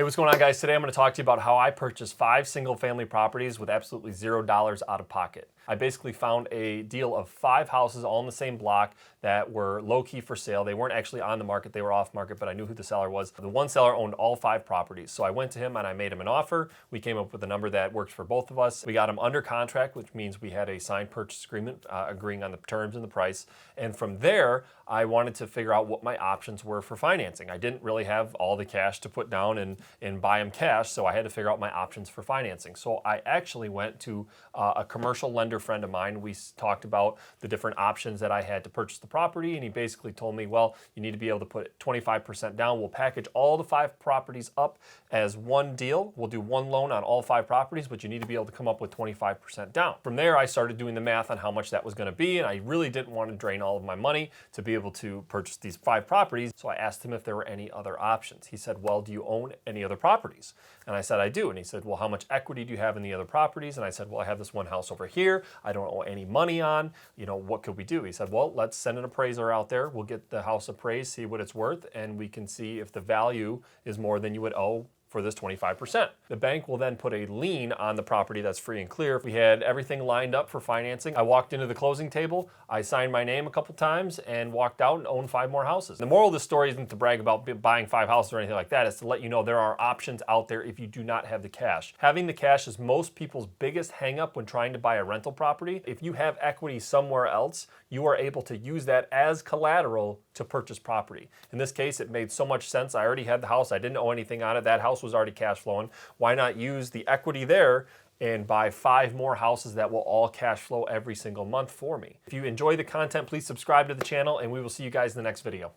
Hey, what's going on, guys? Today I'm going to talk to you about how I purchased 5 single-family properties with absolutely $0 out of pocket. I basically found a deal of 5 houses all in the same block that were low-key for sale. They weren't actually on the market, they were off market, but I knew who the seller was. The one seller owned all 5 properties. So I went to him and I made him an offer. We came up with a number that worked for both of us. We got him under contract, which means we had a signed purchase agreement agreeing on the terms and the price. And from there, I wanted to figure out what my options were for financing. I didn't really have all the cash to put down and buy him cash, so I had to figure out my options for financing. So I actually went to a commercial lender friend of mine. We talked about the different options that I had to purchase the property, and he basically told me, well, you need to be able to put 25% down. We'll package all the 5 properties up as one deal. We'll do one loan on all 5 properties, but you need to be able to come up with 25% down. From there, I started doing the math on how much that was going to be, and I really didn't want to drain all of my money to be able to purchase these 5 properties. So I asked him if there were any other options. He said, well, do you own any other properties? And I said, I do. And he said, well, how much equity do you have in the other properties? And I said, well, I have this one house over here I don't owe any money on. You know, what could we do? He said, well, let's send an appraiser out there. We'll get the house appraised, see what it's worth, and we can see if the value is more than you would owe for this 25%. The bank will then put a lien on the property that's free and clear. If we had everything lined up for financing, I walked into the closing table, I signed my name a couple times and walked out and owned 5 more houses. The moral of the story isn't to brag about buying 5 houses or anything like that. It's to let you know there are options out there if you do not have the cash. Having the cash is most people's biggest hang up when trying to buy a rental property. If you have equity somewhere else, you are able to use that as collateral to purchase property. In this case, it made so much sense. I already had the house. I didn't owe anything on it. That house was already cash flowing. Why not use the equity there and buy 5 more houses that will all cash flow every single month for me? If you enjoy the content, please subscribe to the channel, and we will see you guys in the next video.